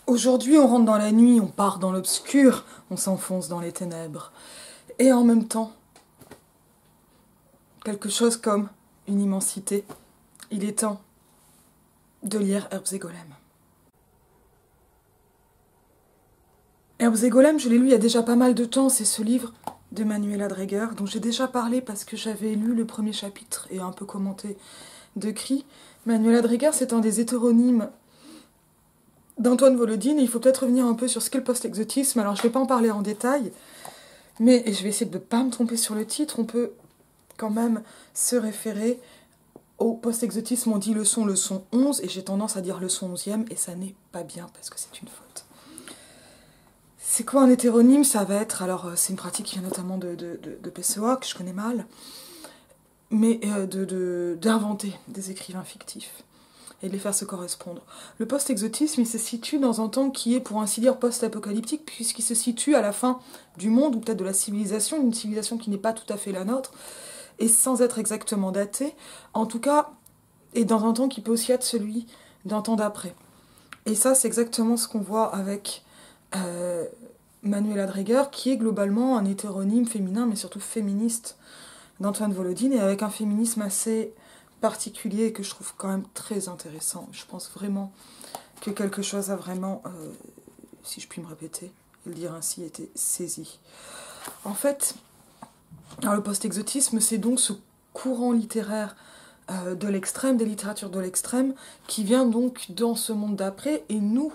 Aujourd'hui, on rentre dans la nuit, on part dans l'obscur, on s'enfonce dans les ténèbres. Et en même temps, quelque chose comme une immensité. Il est temps de lire Herbes et Golems. Herbes et Golems, je l'ai lu il y a déjà pas mal de temps, c'est ce livre de Manuela Dreger, dont j'ai déjà parlé parce que j'avais lu le premier chapitre et un peu commenté de cri. Manuela Dreger, c'est un des hétéronymes d'Antoine Volodine, et il faut peut-être revenir un peu sur ce qu'est le post-exotisme. Alors je ne vais pas en parler en détail, mais je vais essayer de ne pas me tromper sur le titre. On peut quand même se référer au post-exotisme. On dit leçon 11, et j'ai tendance à dire leçon 11e, et ça n'est pas bien parce que c'est une faute. C'est quoi un hétéronyme? Ça va être, alors c'est une pratique qui vient notamment de PCOA, que je connais mal, mais d'inventer des écrivains fictifs et de les faire se correspondre. Le post-exotisme, il se situe dans un temps qui est, pour ainsi dire, post-apocalyptique, puisqu'il se situe à la fin du monde, ou peut-être de la civilisation, une civilisation qui n'est pas tout à fait la nôtre, et sans être exactement datée, en tout cas, et dans un temps qui peut aussi être celui d'un temps d'après. Et ça, c'est exactement ce qu'on voit avec Manuela Dreger, qui est globalement un hétéronyme féminin, mais surtout féministe, d'Antoine Volodine, et avec un féminisme assez particulier que je trouve quand même très intéressant. Je pense vraiment que quelque chose a vraiment, si je puis me répéter et le dire ainsi, été saisi. En fait, alors le post-exotisme, c'est donc ce courant littéraire de l'extrême, des littératures de l'extrême, qui vient donc dans ce monde d'après, et nous,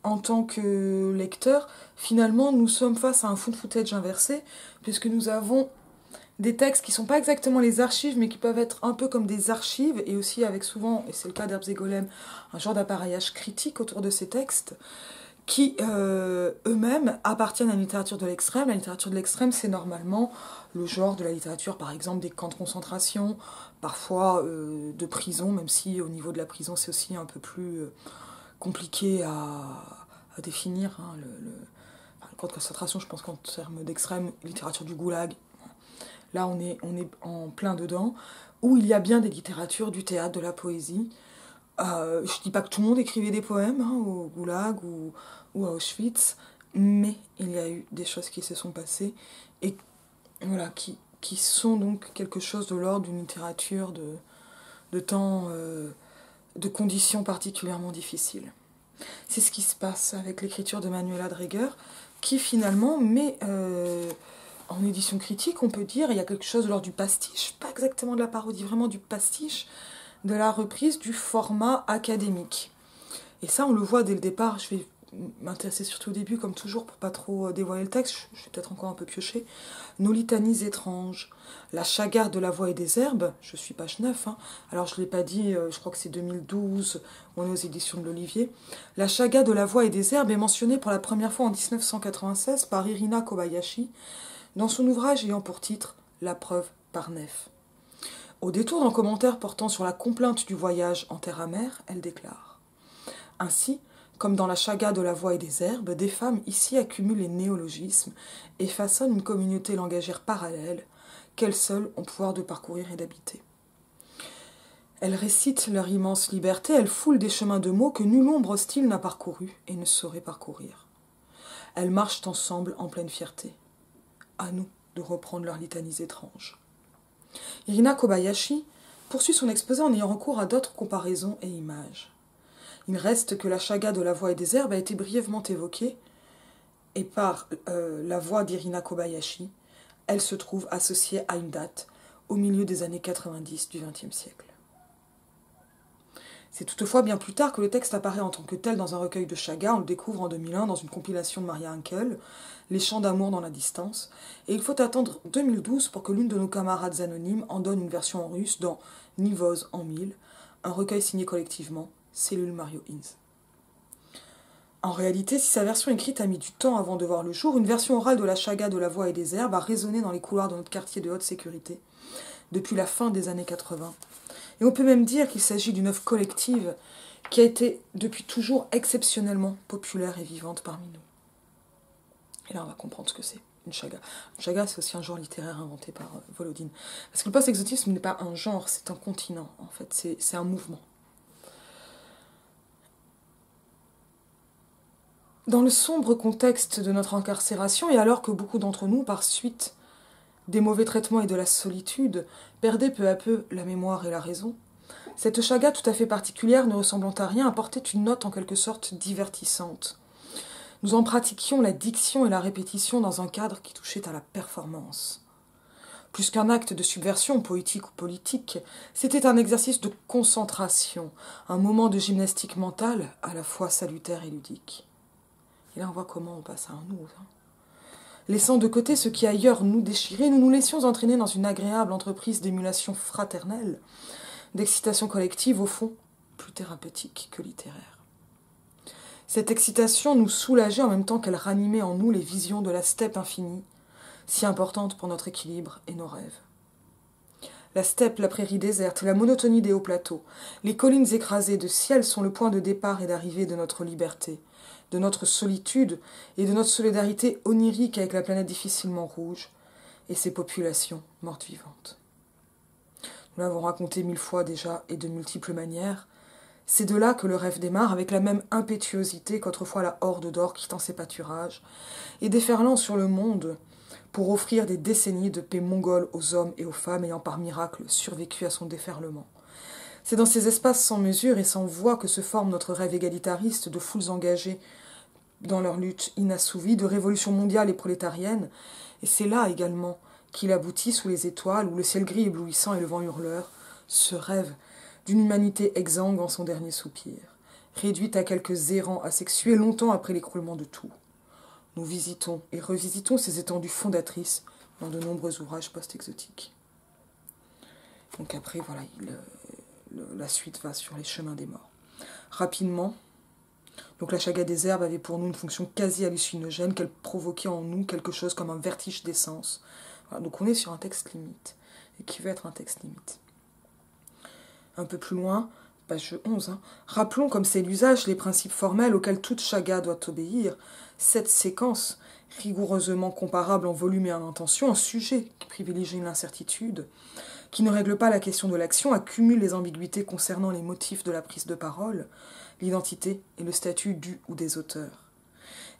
en tant que lecteurs, finalement, nous sommes face à un found footage inversé, puisque nous avons des textes qui ne sont pas exactement les archives, mais qui peuvent être un peu comme des archives, et aussi avec souvent, et c'est le cas d'Herbes et Golems, un genre d'appareillage critique autour de ces textes, qui eux-mêmes appartiennent à la littérature de l'extrême. La littérature de l'extrême, c'est normalement le genre de la littérature, par exemple, des camps de concentration, parfois de prison, même si au niveau de la prison, c'est aussi un peu plus compliqué à définir. Hein, le camp de concentration, je pense qu'en termes d'extrême, littérature du goulag, là, on est en plein dedans, où il y a bien des littératures, du théâtre, de la poésie. Je dis pas que tout le monde écrivait des poèmes hein, au Goulag ou à Auschwitz, mais il y a eu des choses qui se sont passées et voilà, qui sont donc quelque chose de l'ordre d'une littérature de temps, de conditions particulièrement difficiles. C'est ce qui se passe avec l'écriture de Manuela Dreger, qui finalement met en édition critique, on peut dire, il y a quelque chose de l'ordre du pastiche, pas exactement de la parodie, vraiment du pastiche, de la reprise du format académique. Et ça, on le voit dès le départ. Je vais m'intéresser surtout au début, comme toujours, pour pas trop dévoiler le texte. Je vais peut-être encore un peu piocher. Nos litanies étranges. La Chaga de la voix et des herbes. Je suis page 9. Hein. Alors, je ne l'ai pas dit, je crois que c'est 2012. On est aux éditions de l'Olivier. La Chaga de la voix et des herbes est mentionnée pour la première fois en 1996 par Irina Kobayashi dans son ouvrage ayant pour titre La preuve par Nef. Au détour d'un commentaire portant sur la complainte du voyage en terre amère, elle déclare « Ainsi, comme dans la chaga de la voix et des herbes, des femmes ici accumulent les néologismes et façonnent une communauté langagère parallèle qu'elles seules ont pouvoir de parcourir et d'habiter. Elles récitent leur immense liberté, elles foulent des chemins de mots que nulle ombre hostile n'a parcouru et ne saurait parcourir. Elles marchent ensemble en pleine fierté. À nous de reprendre leurs litanies étranges. » Irina Kobayashi poursuit son exposé en ayant recours à d'autres comparaisons et images. Il reste que la chaga de la voix et des herbes a été brièvement évoquée, et par la voix d'Irina Kobayashi, elle se trouve associée à une date au milieu des années 90 du XXe siècle. C'est toutefois bien plus tard que le texte apparaît en tant que tel dans un recueil de chaga, on le découvre en 2001 dans une compilation de Maria Henkel, Les chants d'amour dans la distance, et il faut attendre 2012 pour que l'une de nos camarades anonymes en donne une version en russe dans Nivoz en 1000, un recueil signé collectivement, Cellule Mario Inz. En réalité, si sa version écrite a mis du temps avant de voir le jour, une version orale de la chaga de la voix et des herbes a résonné dans les couloirs de notre quartier de haute sécurité depuis la fin des années 80. Et on peut même dire qu'il s'agit d'une œuvre collective qui a été depuis toujours exceptionnellement populaire et vivante parmi nous. Et là, on va comprendre ce que c'est, une chaga. Une chaga, c'est aussi un genre littéraire inventé par Volodine. Parce que le post-exotisme n'est pas un genre, c'est un continent, en fait, c'est un mouvement. Dans le sombre contexte de notre incarcération, et alors que beaucoup d'entre nous, par suite des mauvais traitements et de la solitude, perdaient peu à peu la mémoire et la raison, cette chaga tout à fait particulière, ne ressemblant à rien, apportait une note en quelque sorte divertissante. Nous en pratiquions la diction et la répétition dans un cadre qui touchait à la performance. Plus qu'un acte de subversion poétique ou politique, c'était un exercice de concentration, un moment de gymnastique mentale à la fois salutaire et ludique. Et là on voit comment on passe à un nous. Laissant de côté ce qui ailleurs nous déchirait, nous nous laissions entraîner dans une agréable entreprise d'émulation fraternelle, d'excitation collective au fond plus thérapeutique que littéraire. Cette excitation nous soulageait en même temps qu'elle ranimait en nous les visions de la steppe infinie, si importante pour notre équilibre et nos rêves. La steppe, la prairie déserte, la monotonie des hauts plateaux, les collines écrasées de ciel sont le point de départ et d'arrivée de notre liberté, de notre solitude et de notre solidarité onirique avec la planète difficilement rouge et ses populations mortes vivantes. Nous l'avons raconté 1000 fois déjà et de multiples manières. C'est de là que le rêve démarre, avec la même impétuosité qu'autrefois la horde d'or quittant ses pâturages, et déferlant sur le monde pour offrir des décennies de paix mongole aux hommes et aux femmes ayant par miracle survécu à son déferlement. C'est dans ces espaces sans mesure et sans voix que se forme notre rêve égalitariste de foules engagées dans leur lutte inassouvie, de révolution mondiale et prolétarienne, et c'est là également qu'il aboutit sous les étoiles, où le ciel gris éblouissant et le vent hurleur, ce rêve d'une humanité exsangue en son dernier soupir, réduite à quelques errants asexués longtemps après l'écroulement de tout. Nous visitons et revisitons ces étendues fondatrices dans de nombreux ouvrages post-exotiques. Donc après, voilà, la suite va sur les chemins des morts. Rapidement, donc la chaga des herbes avait pour nous une fonction quasi hallucinogène, qu'elle provoquait en nous quelque chose comme un vertige d'essence. Voilà, donc on est sur un texte limite, et qui veut être un texte limite. Un peu plus loin, page 11, rappelons comme c'est l'usage les principes formels auxquels toute chaga doit obéir. Cette séquence, rigoureusement comparable en volume et en intention, un sujet qui privilégie l'incertitude, qui ne règle pas la question de l'action, accumule les ambiguïtés concernant les motifs de la prise de parole, l'identité et le statut du ou des auteurs,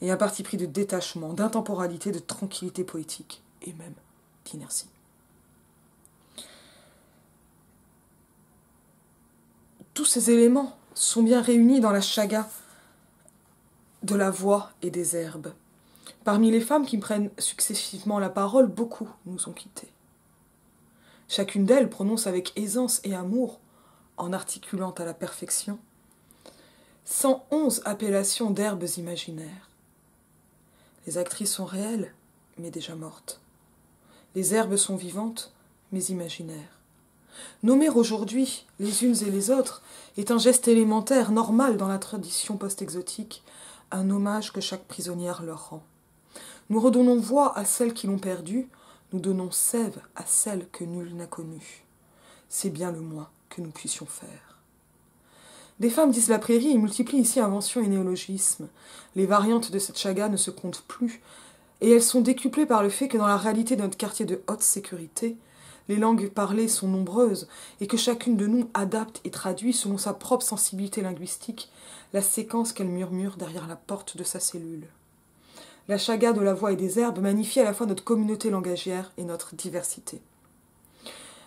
et un parti pris de détachement, d'intemporalité, de tranquillité poétique, et même d'inertie. Tous ces éléments sont bien réunis dans la chaga de la voix et des herbes. Parmi les femmes qui prennent successivement la parole, beaucoup nous ont quittés. Chacune d'elles prononce avec aisance et amour, en articulant à la perfection, 111 appellations d'herbes imaginaires. Les actrices sont réelles, mais déjà mortes. Les herbes sont vivantes, mais imaginaires. Nommer aujourd'hui les unes et les autres est un geste élémentaire, normal dans la tradition post-exotique, un hommage que chaque prisonnière leur rend. Nous redonnons voix à celles qui l'ont perdue, nous donnons sève à celles que nul n'a connues. C'est bien le moins que nous puissions faire. Des femmes disent la prairie et multiplient ici inventions et néologismes. Les variantes de cette chaga ne se comptent plus, et elles sont décuplées par le fait que dans la réalité de notre quartier de haute sécurité, les langues parlées sont nombreuses et que chacune de nous adapte et traduit selon sa propre sensibilité linguistique la séquence qu'elle murmure derrière la porte de sa cellule. La chaga de la voix et des herbes magnifie à la fois notre communauté langagière et notre diversité.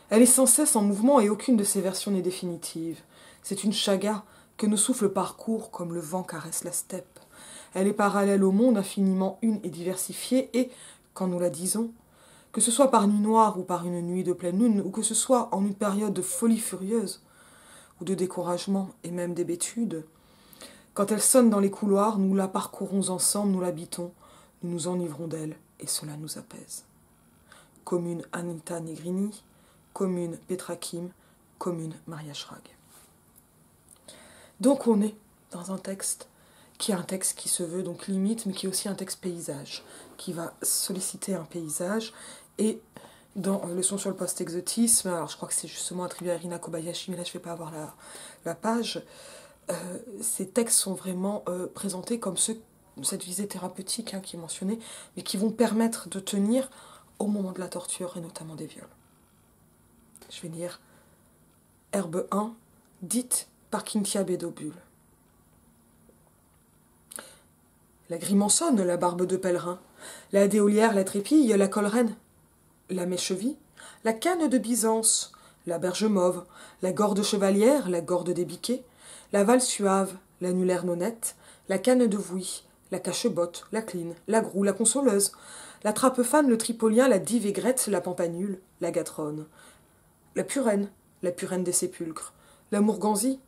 Elle est sans cesse en mouvement et aucune de ses versions n'est définitive. C'est une chaga que nos souffles parcourent comme le vent caresse la steppe. Elle est parallèle au monde, infiniment une et diversifiée, et, quand nous la disons, que ce soit par nuit noire ou par une nuit de pleine lune, ou que ce soit en une période de folie furieuse, ou de découragement et même d'hébétude, quand elle sonne dans les couloirs, nous la parcourons ensemble, nous l'habitons, nous nous enivrons d'elle, et cela nous apaise. Commune Anita Negrini, commune Petra Kim, commune Maria Schrag. Donc on est dans un texte qui est un texte qui se veut donc limite, mais qui est aussi un texte paysage, qui va solliciter un paysage. Et dans Leçon sur le post-exotisme, alors je crois que c'est justement attribué à Irina Kobayashi, mais là je ne vais pas avoir la page, ces textes sont vraiment présentés comme cette visée thérapeutique qui est mentionnée, mais qui vont permettre de tenir au moment de la torture et notamment des viols. Je vais lire Herbe 1, dite par Cynthia Beddobulle. la grimansonne, la barbe de pèlerin, la déolière, la trépille, la collerenne, la méchevie, la canne de Byzance, la berge mauve, la gorde chevalière, la gorde des biquets, la valse suave, l'annulaire nonnette, la canne de Vouy, la cache-botte, la cline, la groue, la consoleuse, la trappe-fan, le tripolien, la dive aigrette, la pampanule, la gatronne, la purène des sépulcres, la mourganzie,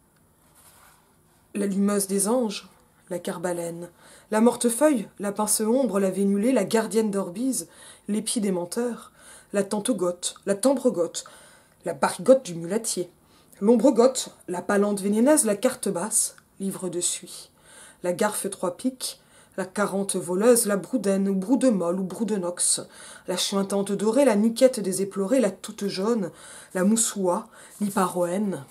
la lumeuse des anges, la carbalaine, la mortefeuille, la pince-ombre, la vénulée, la gardienne d'Orbise, l'épi des menteurs, la tante-gotte, la tendre-gotte, la barigotte du mulatier, l'ombre-gotte, la palante vénéneuse, la carte basse, livre de suie, la garfe trois piques, la quarante voleuse, la broudaine, ou broudemolle, ou broudenox, la chointante dorée, la niquette des éplorés, la toute jaune, la moussoua, l'hyparoène,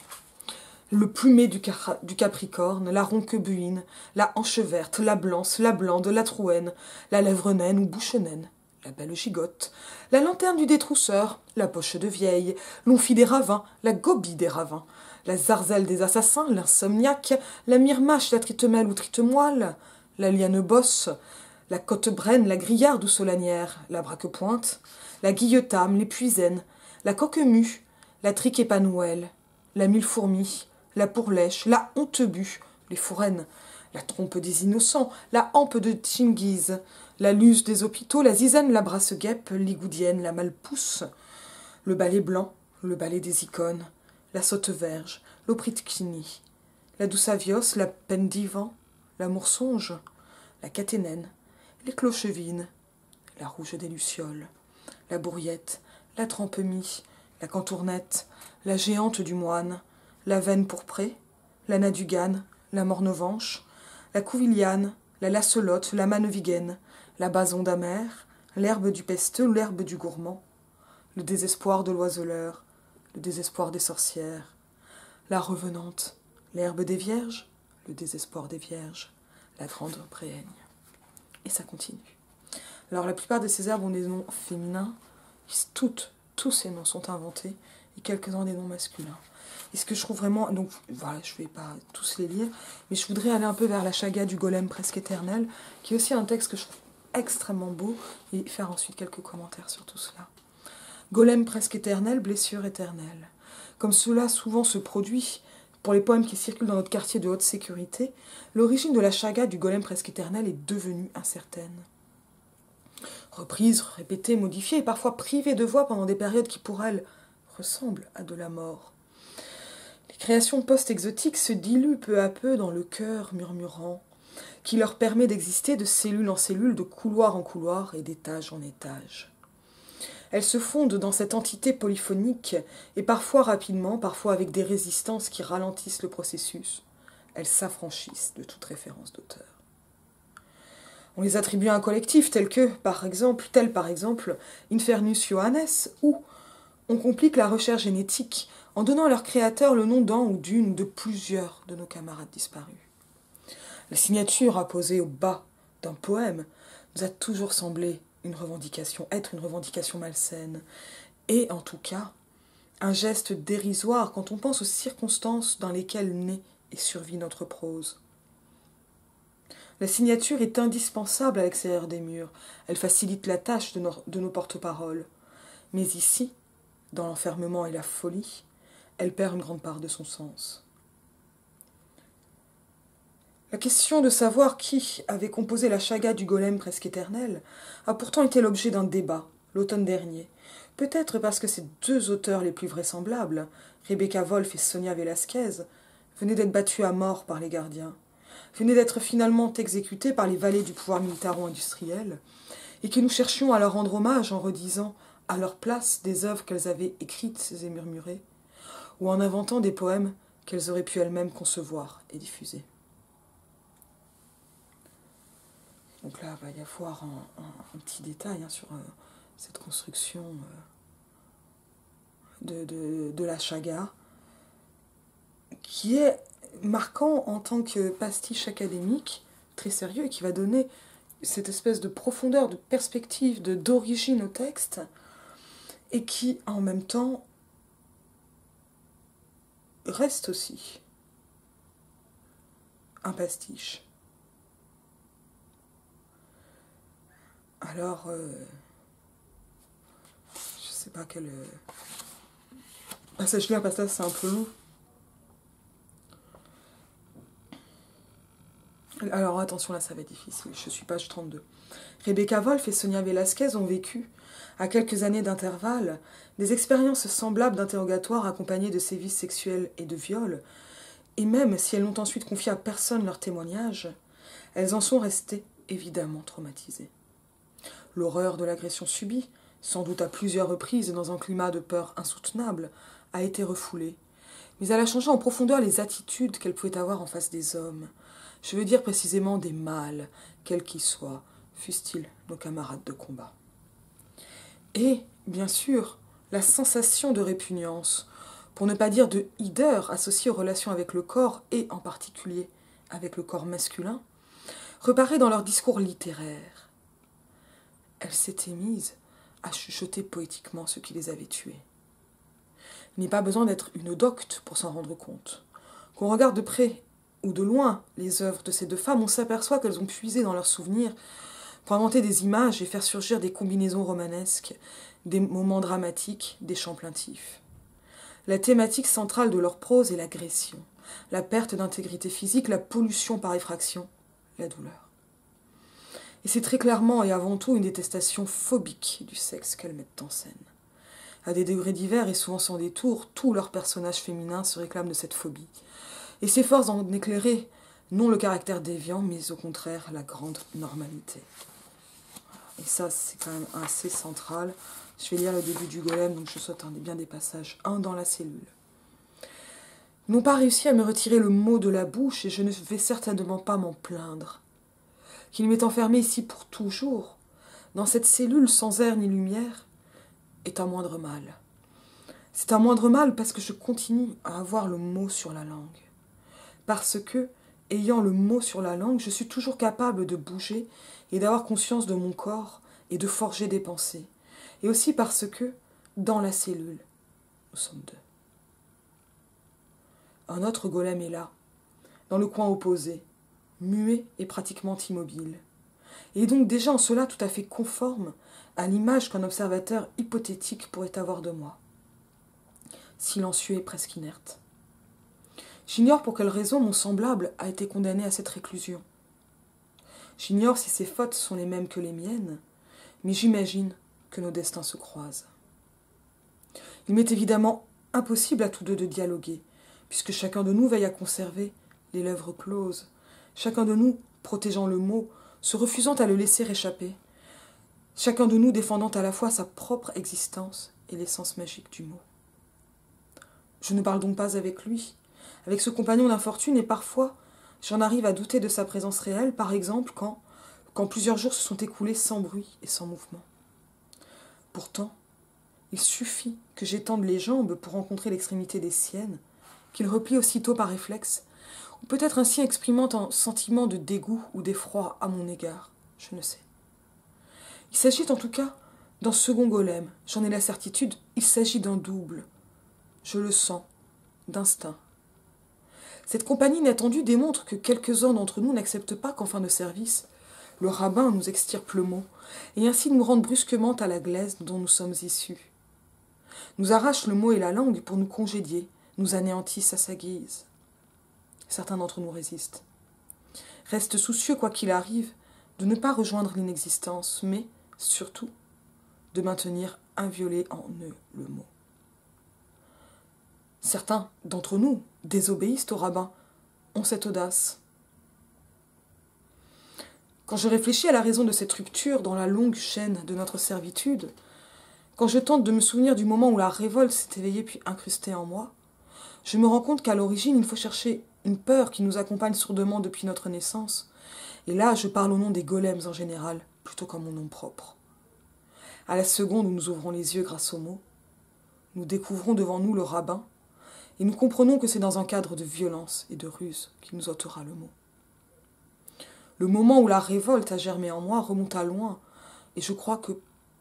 le plumé du Capricorne, la ronquebuine, la hanche verte, la blanche, la blande, la trouenne, la lèvre naine ou bouche naine, la belle gigotte, la lanterne du détrousseur, la poche de vieille, l'onfi des ravins, la gobie des ravins, la zarzelle des assassins, l'insomniaque, la myrmache, la tritemelle ou tritemoile, la liane bosse, la cotte-brenne, la grillarde ou solanière, la braque-pointe, la guilletame, l'épuisaine, la coquemue, la trique-épanouelle, la mille-fourmis, la pourlèche, la hontebue, les fourraines, la trompe des innocents, la hampe de Tchinguiz, la luce des hôpitaux, la zizane, la brasse-guêpe, l'igoudienne, la malpousse, le balai blanc, le balai des icônes, la saute-verge, l'opritkini, la douce avios, la pendivan, la moursonge, la caténène, les clochevines, la rouge des lucioles, la bourriette, la trempemie, la cantournette, la géante du moine, la veine pourprée, la nadugane, la mornovanche, la couviliane, la lacelotte, la manevigaine, la basonde amère, l'herbe du pesteux, l'herbe du gourmand, le désespoir de l'oiseleur, le désespoir des sorcières, la revenante, l'herbe des vierges, le désespoir des vierges, la grande préaigne. Et ça continue. Alors la plupart de ces herbes ont des noms féminins, tous ces noms sont inventés, et quelques-uns des noms masculins. Et ce que je trouve vraiment, donc voilà, je ne vais pas tous les lire, mais je voudrais aller un peu vers la chaga du golem presque éternel, qui est aussi un texte que je trouve extrêmement beau, et faire ensuite quelques commentaires sur tout cela. Golem presque éternel, blessure éternelle. Comme cela souvent se produit pour les poèmes qui circulent dans notre quartier de haute sécurité, l'origine de la chaga du golem presque éternel est devenue incertaine. Reprise, répétée, modifiée et parfois privée de voix pendant des périodes qui pour elle ressemblent à de la mort. Les créations post-exotiques se diluent peu à peu dans le cœur murmurant, qui leur permet d'exister de cellule en cellule, de couloir en couloir et d'étage en étage. Elles se fondent dans cette entité polyphonique et parfois rapidement, parfois avec des résistances qui ralentissent le processus, elles s'affranchissent de toute référence d'auteur. On les attribue à un collectif tel par exemple Infernus Johannes, ou on complique la recherche génétique en donnant à leur créateur le nom d'un ou d'une ou de plusieurs de nos camarades disparus. La signature apposée au bas d'un poème nous a toujours semblé être une revendication malsaine, et en tout cas, un geste dérisoire quand on pense aux circonstances dans lesquelles naît et survit notre prose. La signature est indispensable à l'extérieur des murs, elle facilite la tâche de nos porte-paroles. Mais ici, dans l'enfermement et la folie, elle perd une grande part de son sens. La question de savoir qui avait composé la chaga du golem presque éternel a pourtant été l'objet d'un débat, l'automne dernier, peut-être parce que ces deux auteurs les plus vraisemblables, Rebecca Wolf et Sonia Velasquez, venaient d'être battus à mort par les gardiens, venaient d'être finalement exécutés par les valets du pouvoir militaro-industriel, et que nous cherchions à leur rendre hommage en redisant à leur place des œuvres qu'elles avaient écrites et murmurées, ou en inventant des poèmes qu'elles auraient pu elles-mêmes concevoir et diffuser. Donc là, il va y avoir un petit détail sur cette construction de la chaga, qui est marquant en tant que pastiche académique, très sérieux, et qui va donner cette espèce de profondeur, de perspective, d'origine au texte, et qui, en même temps, reste aussi un pastiche. Alors, je sais pas quel passage là, passage c'est un peu long. Alors attention, là ça va être difficile, je suis page 32. Rebecca Wolf et Sonia Velasquez ont vécu, à quelques années d'intervalle, des expériences semblables d'interrogatoire accompagnées de sévices sexuels et de viols, et même si elles n'ont ensuite confié à personne leurs témoignages, elles en sont restées évidemment traumatisées. L'horreur de l'agression subie, sans doute à plusieurs reprises et dans un climat de peur insoutenable, a été refoulée, mais elle a changé en profondeur les attitudes qu'elle pouvait avoir en face des hommes. Je veux dire précisément des mâles, quels qu'ils soient, fussent-ils nos camarades de combat. Et, bien sûr, la sensation de répugnance, pour ne pas dire de hideur associée aux relations avec le corps, et en particulier avec le corps masculin, reparaît dans leur discours littéraire. Elle s'était mise à chuchoter poétiquement ce qui les avait tués. Il n'est pas besoin d'être une docte pour s'en rendre compte. Qu'on regarde de près ou de loin les œuvres de ces deux femmes, on s'aperçoit qu'elles ont puisé dans leurs souvenirs pour inventer des images et faire surgir des combinaisons romanesques, des moments dramatiques, des chants plaintifs. La thématique centrale de leur prose est l'agression, la perte d'intégrité physique, la pollution par effraction, la douleur. Et c'est très clairement et avant tout une détestation phobique du sexe qu'elles mettent en scène. À des degrés divers et souvent sans détour, tous leurs personnages féminins se réclament de cette phobie et s'efforcent d'en éclairer non le caractère déviant, mais au contraire la grande normalité. Et ça, c'est quand même assez central. Je vais lire le début du golem, donc je saute bien des passages. 1 dans la cellule. Ils n'ont pas réussi à me retirer le mot de la bouche, et je ne vais certainement pas m'en plaindre. Qu'il m'est enfermé ici pour toujours, dans cette cellule sans air ni lumière, est un moindre mal. C'est un moindre mal parce que je continue à avoir le mot sur la langue. Parce que, ayant le mot sur la langue, je suis toujours capable de bouger et d'avoir conscience de mon corps et de forger des pensées. Et aussi parce que, dans la cellule, nous sommes deux. Un autre golem est là, dans le coin opposé, muet et pratiquement immobile. Et donc déjà en cela tout à fait conforme à l'image qu'un observateur hypothétique pourrait avoir de moi. Silencieux et presque inerte. J'ignore pour quelle raison mon semblable a été condamné à cette réclusion. J'ignore si ses fautes sont les mêmes que les miennes, mais j'imagine que nos destins se croisent. Il m'est évidemment impossible à tous deux de dialoguer, puisque chacun de nous veille à conserver les lèvres closes, chacun de nous protégeant le mot, se refusant à le laisser échapper, chacun de nous défendant à la fois sa propre existence et l'essence magique du mot. Je ne parle donc pas avec lui, avec ce compagnon d'infortune, et parfois j'en arrive à douter de sa présence réelle, par exemple quand plusieurs jours se sont écoulés sans bruit et sans mouvement. Pourtant, il suffit que j'étende les jambes pour rencontrer l'extrémité des siennes, qu'il replie aussitôt par réflexe, ou peut-être ainsi exprimant un sentiment de dégoût ou d'effroi à mon égard, je ne sais. Il s'agit en tout cas d'un second golem, j'en ai la certitude, il s'agit d'un double. Je le sens, d'instinct. Cette compagnie inattendue démontre que quelques-uns d'entre nous n'acceptent pas qu'en fin de service, le rabbin nous extirpe le mot, et ainsi nous rende brusquement à la glaise dont nous sommes issus. Nous arrachent le mot et la langue pour nous congédier, nous anéantissent à sa guise. Certains d'entre nous résistent. Restent soucieux, quoi qu'il arrive, de ne pas rejoindre l'inexistence, mais, surtout, de maintenir inviolé en eux le mot. Certains d'entre nous désobéissent au rabbin, ont cette audace. Quand je réfléchis à la raison de cette rupture dans la longue chaîne de notre servitude, quand je tente de me souvenir du moment où la révolte s'est éveillée puis incrustée en moi, je me rends compte qu'à l'origine, il faut chercher une peur qui nous accompagne sourdement depuis notre naissance. Et là, je parle au nom des golems en général, plutôt qu'en mon nom propre. À la seconde où nous ouvrons les yeux grâce au mot, nous découvrons devant nous le rabbin, et nous comprenons que c'est dans un cadre de violence et de ruse qu'il nous ôtera le mot. Le moment où la révolte a germé en moi remonte à loin, et je crois que,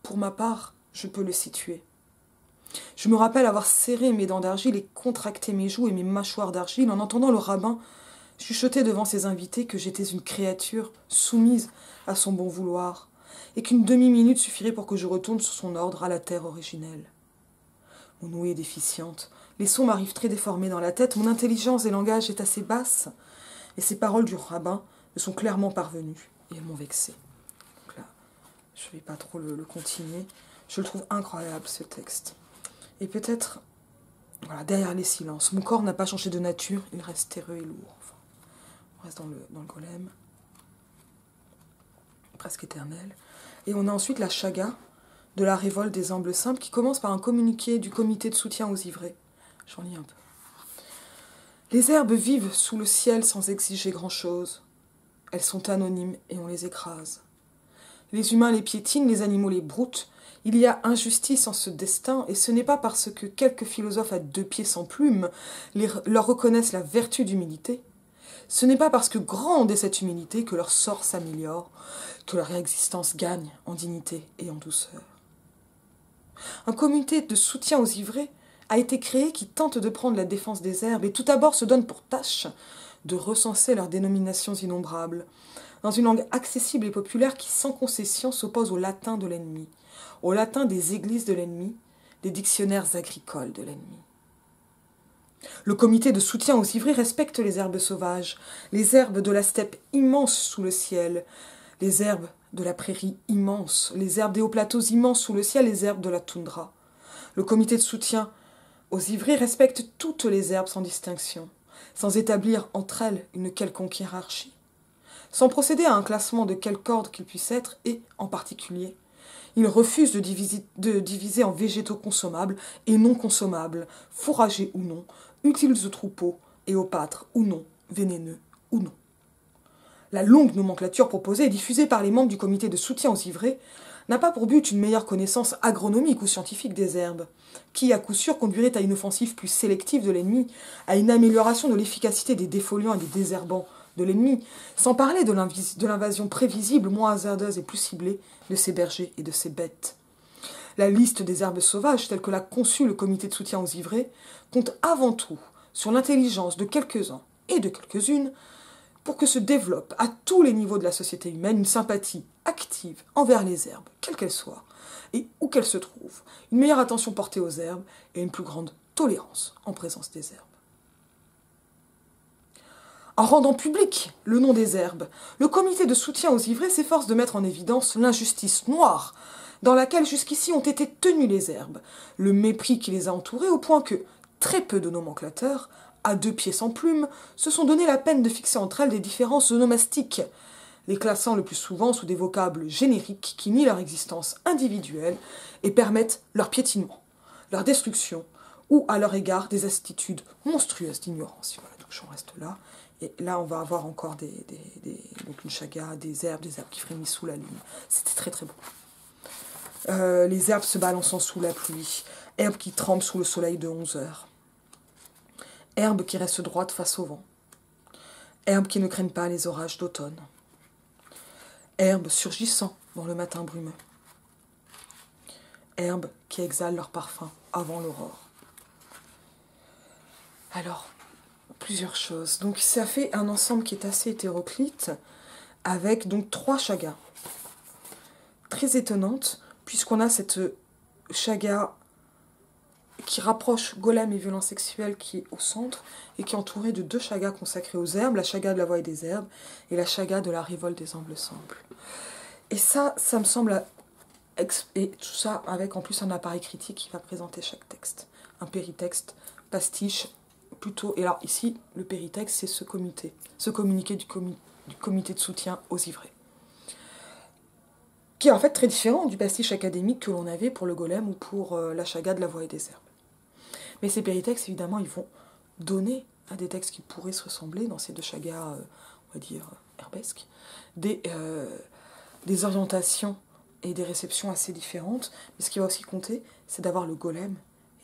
pour ma part, je peux le situer. Je me rappelle avoir serré mes dents d'argile et contracté mes joues et mes mâchoires d'argile en entendant le rabbin chuchoter devant ses invités que j'étais une créature soumise à son bon vouloir, et qu'une demi-minute suffirait pour que je retourne sur son ordre à la terre originelle. Mon ouïe est déficiente, les sons m'arrivent très déformés dans la tête, mon intelligence des langages est assez basse, et ces paroles du rabbin me sont clairement parvenues, et elles m'ont vexé. Donc là, je ne vais pas trop le continuer. Je le trouve incroyable, ce texte. Et peut-être, voilà, derrière les silences, mon corps n'a pas changé de nature, il reste terreux et lourd. Enfin, on reste dans le golem, presque éternel. Et on a ensuite la chaga de la révolte des humbles simples qui commence par un communiqué du comité de soutien aux ivrés. J'en lis un peu. Les herbes vivent sous le ciel sans exiger grand-chose. Elles sont anonymes et on les écrase. Les humains les piétinent, les animaux les broutent. Il y a injustice en ce destin, et ce n'est pas parce que quelques philosophes à 2 pieds sans plume leur reconnaissent la vertu d'humilité. Ce n'est pas parce que grande est cette humilité que leur sort s'améliore, que leur existence gagne en dignité et en douceur. Un comité de soutien aux ivrés a été créé qui tente de prendre la défense des herbes et tout d'abord se donne pour tâche de recenser leurs dénominations innombrables, dans une langue accessible et populaire qui, sans concession, s'oppose au latin de l'ennemi, au latin des églises de l'ennemi, des dictionnaires agricoles de l'ennemi. Le comité de soutien aux ivrés respecte les herbes sauvages, les herbes de la steppe immense sous le ciel, les herbes de la prairie immense, les herbes des hauts plateaux immenses sous le ciel, les herbes de la toundra. Le comité de soutien aux ivrés respecte toutes les herbes sans distinction, sans établir entre elles une quelconque hiérarchie, sans procéder à un classement de quelque ordre qu'il puisse être, et, en particulier, il refuse de diviser en végétaux consommables et non consommables, fourragés ou non, utiles aux troupeaux et aux pâtres ou non, vénéneux ou non. La longue nomenclature proposée et diffusée par les membres du comité de soutien aux ivrés n'a pas pour but une meilleure connaissance agronomique ou scientifique des herbes, qui, à coup sûr, conduirait à une offensive plus sélective de l'ennemi, à une amélioration de l'efficacité des défoliants et des désherbants de l'ennemi, sans parler de l'invasion prévisible, moins hasardeuse et plus ciblée de ses bergers et de ses bêtes. La liste des herbes sauvages, telle que l'a conçue le comité de soutien aux ivrés, compte avant tout sur l'intelligence de quelques-uns et de quelques-unes pour que se développe à tous les niveaux de la société humaine une sympathie active envers les herbes, quelles qu'elles soient, et où qu'elles se trouvent, une meilleure attention portée aux herbes et une plus grande tolérance en présence des herbes. En rendant public le nom des herbes, le comité de soutien aux ivrés s'efforce de mettre en évidence l'injustice noire dans laquelle jusqu'ici ont été tenues les herbes, le mépris qui les a entourées au point que très peu de nomenclateurs, à 2 pieds sans plume, se sont donné la peine de fixer entre elles des différences onomastiques, les classant le plus souvent sous des vocables génériques qui nient leur existence individuelle et permettent leur piétinement, leur destruction, ou à leur égard des attitudes monstrueuses d'ignorance. Voilà, donc j'en reste là. Et là, on va avoir encore donc une chaga, des herbes qui frémissent sous la lune. C'était très très beau. Les herbes se balançant sous la pluie, herbes qui tremblent sous le soleil de 11 heures, herbes qui restent droites face au vent, herbes qui ne craignent pas les orages d'automne, herbes surgissant dans le matin brumeux, herbes qui exhalent leur parfum avant l'aurore. Alors, plusieurs choses. Donc ça fait un ensemble qui est assez hétéroclite, avec donc 3 chagas. Très étonnante, puisqu'on a cette chaga qui rapproche golem et violence sexuelle qui est au centre, et qui est entourée de 2 chagas consacrés aux herbes, la chaga de la voie des herbes, et la chaga de la révolte des humbles simples. Et ça me semble... Et tout ça avec en plus un appareil critique qui va présenter chaque texte. Un péritexte, pastiche, plutôt, et alors ici, le péritexte, c'est ce communiqué du comité de soutien aux ivrés, qui est en fait très différent du pastiche académique que l'on avait pour le golem ou pour la chaga de la voie et des herbes. Mais ces péritextes, évidemment, ils vont donner à des textes qui pourraient se ressembler, dans ces 2 chagas, on va dire, herbesques, des orientations et des réceptions assez différentes. Mais ce qui va aussi compter, c'est d'avoir le golem,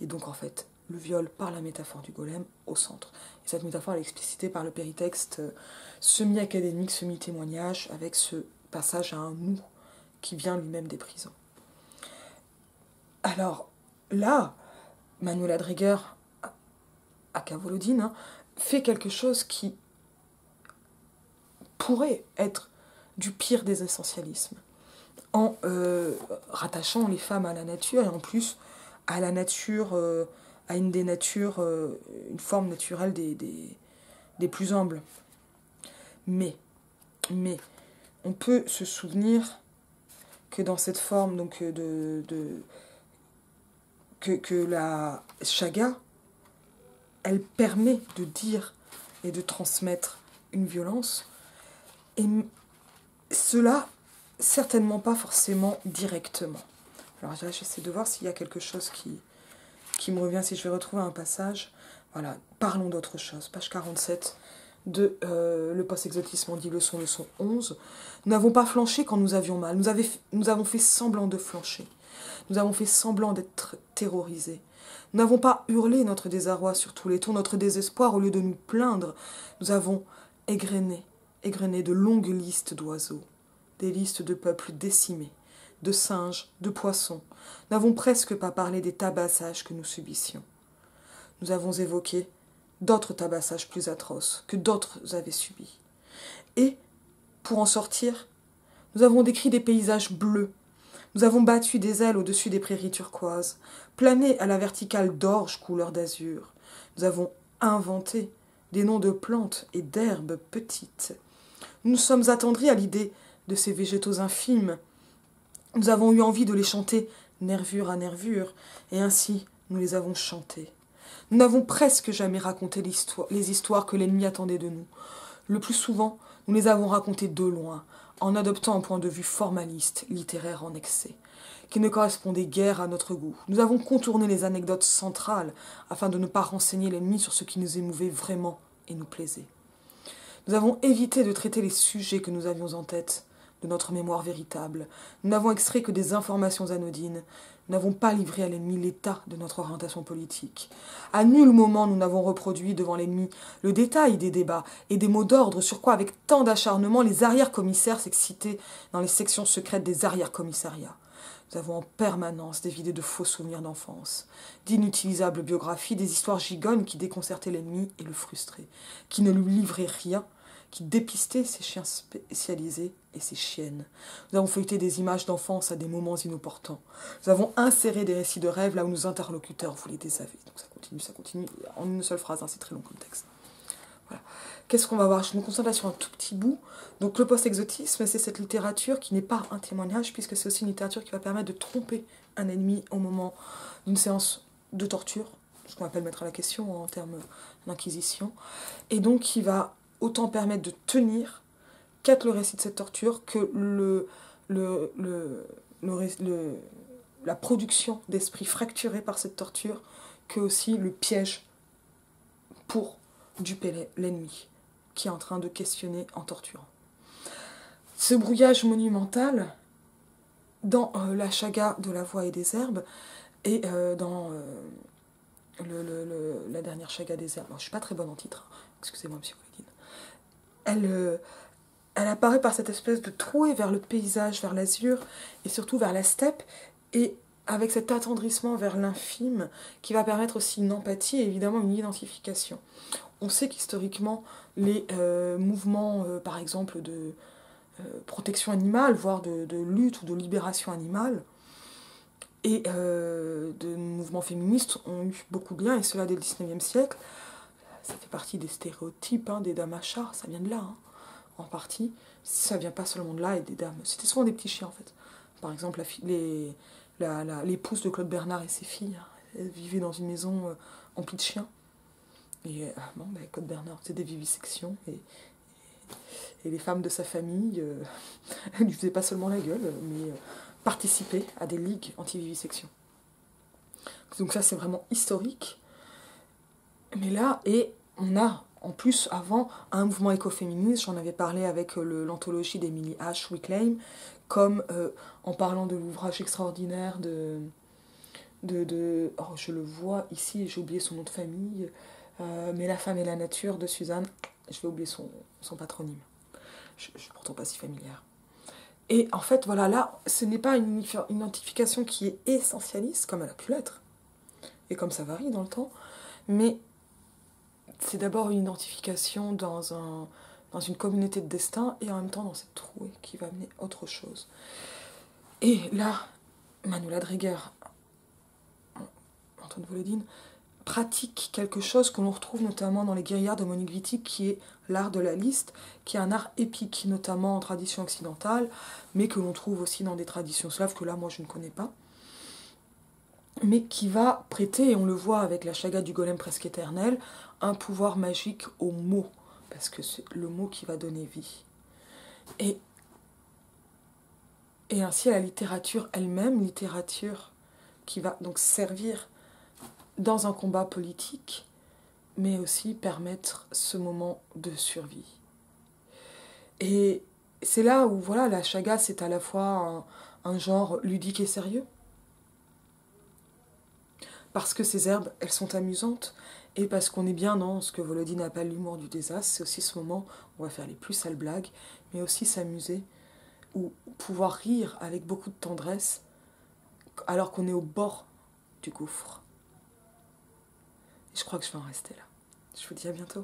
et donc en fait, le viol par la métaphore du golem au centre. Et cette métaphore elle est explicitée par le péritexte semi-académique, semi-témoignage, avec ce passage à un nous qui vient lui-même des prisons. Alors là, Manuela Dreger, à Cavolodine, fait quelque chose qui pourrait être du pire des essentialismes. en rattachant les femmes à la nature, et en plus à la nature, à une des natures, une forme naturelle des plus humbles. Mais, on peut se souvenir que dans cette forme donc, que la Chaga, elle permet de dire et de transmettre une violence, et cela, certainement pas forcément directement. Alors j'essaie de voir s'il y a quelque chose qui me revient, si je vais retrouver un passage. Voilà, parlons d'autre chose. Page 47 de Le post-exotisme en 10 leçons, leçon 11. Nous n'avons pas flanché quand nous avions mal. Nous avons fait semblant de flancher. Nous avons fait semblant d'être terrorisés. Nous n'avons pas hurlé notre désarroi sur tous les tons, notre désespoir, au lieu de nous plaindre. Nous avons égrené de longues listes d'oiseaux, des listes de peuples décimés, de singes, de poissons. Nous n'avons presque pas parlé des tabassages que nous subissions. Nous avons évoqué d'autres tabassages plus atroces que d'autres avaient subis. Et, pour en sortir, nous avons décrit des paysages bleus. Nous avons battu des ailes au-dessus des prairies turquoises, plané à la verticale d'orge couleur d'azur. Nous avons inventé des noms de plantes et d'herbes petites. Nous nous sommes attendris à l'idée de ces végétaux infimes. Nous avons eu envie de les chanter nervure à nervure, et ainsi nous les avons chantés. Nous n'avons presque jamais raconté les histoires que l'ennemi attendait de nous. Le plus souvent, nous les avons racontées de loin, en adoptant un point de vue formaliste, littéraire en excès, qui ne correspondait guère à notre goût. Nous avons contourné les anecdotes centrales, afin de ne pas renseigner l'ennemi sur ce qui nous émouvait vraiment et nous plaisait. Nous avons évité de traiter les sujets que nous avions en tête, de notre mémoire véritable. Nous n'avons extrait que des informations anodines. Nous n'avons pas livré à l'ennemi l'état de notre orientation politique. À nul moment nous n'avons reproduit devant l'ennemi le détail des débats et des mots d'ordre sur quoi, avec tant d'acharnement, les arrière-commissaires s'excitaient dans les sections secrètes des arrière-commissariats. Nous avons en permanence dévidé de faux souvenirs d'enfance, d'inutilisables biographies, des histoires gigognes qui déconcertaient l'ennemi et le frustraient, qui ne lui livraient rien, qui dépistaient ses chiens spécialisés et ses chiennes. Nous avons feuilleté des images d'enfance à des moments inopportuns. Nous avons inséré des récits de rêves là où nos interlocuteurs voulaient désaver. Donc ça continue, en une seule phrase, hein, c'est très long comme texte. Voilà. Qu'est-ce qu'on va voir? Je me concentre là sur un tout petit bout. Donc le post-exotisme, c'est cette littérature qui n'est pas un témoignage, puisque c'est aussi une littérature qui va permettre de tromper un ennemi au moment d'une séance de torture, ce qu'on appelle mettre à la question en termes d'inquisition, et donc qui va autant permettre de tenir qu'être le récit de cette torture que la production d'esprit fracturé par cette torture, que aussi le piège pour duper l'ennemi qui est en train de questionner en torturant. Ce brouillage monumental dans la Chaga de la voix et des herbes et dans la dernière Chaga des herbes. Alors, je ne suis pas très bonne en titre, excusez-moi monsieur Pauline. Elle apparaît par cette espèce de trouée vers le paysage, vers l'azur et surtout vers la steppe, et avec cet attendrissement vers l'infime qui va permettre aussi une empathie et évidemment une identification. On sait qu'historiquement, les mouvements, par exemple, de protection animale, voire de lutte ou de libération animale, et de mouvements féministes ont eu beaucoup de liens, et cela dès le 19e siècle. Ça fait partie des stéréotypes, hein, des dames à char, ça vient de là, hein, en partie. Ça vient pas seulement de là, et des dames. C'était souvent des petits chiens, en fait. Par exemple, l'épouse de Claude Bernard et ses filles, elles vivaient dans une maison emplie de chiens. Et Claude Bernard, c'est des vivisections, et les femmes de sa famille ne lui faisaient pas seulement la gueule, mais participaient à des ligues anti-vivisection. Donc ça, c'est vraiment historique. Mais là, et on a en plus avant un mouvement écoféministe, j'en avais parlé avec l'anthologie d'Emily H. Reclaim, comme en parlant de l'ouvrage extraordinaire oh, je le vois ici, j'ai oublié son nom de famille, mais La femme et la nature de Suzanne, je vais oublier son patronyme. Je suis pourtant pas si familière. Et en fait, voilà, là, ce n'est pas une identification qui est essentialiste, comme elle a pu l'être, et comme ça varie dans le temps, mais c'est d'abord une identification dans une communauté de destin, et en même temps dans cette trouée qui va amener autre chose. Et là, Manuela Dreger, Antoine Volodine, pratique quelque chose que l'on retrouve notamment dans les guérillards de Monique Wittig, qui est l'art de la liste, qui est un art épique, notamment en tradition occidentale, mais que l'on trouve aussi dans des traditions slaves, que là, moi, je ne connais pas, mais qui va prêter, et on le voit avec la chaga du golem presque éternel, un pouvoir magique au mot, parce que c'est le mot qui va donner vie. Et ainsi à la littérature elle-même, littérature qui va donc servir dans un combat politique, mais aussi permettre ce moment de survie. Et c'est là où voilà, la chaga, c'est à la fois un genre ludique et sérieux, parce que ces herbes, elles sont amusantes, et parce qu'on est bien dans ce que Volodine appelle l'humour du désastre. C'est aussi ce moment où on va faire les plus sales blagues, mais aussi s'amuser, ou pouvoir rire avec beaucoup de tendresse, alors qu'on est au bord du gouffre. Et je crois que je vais en rester là. Je vous dis à bientôt.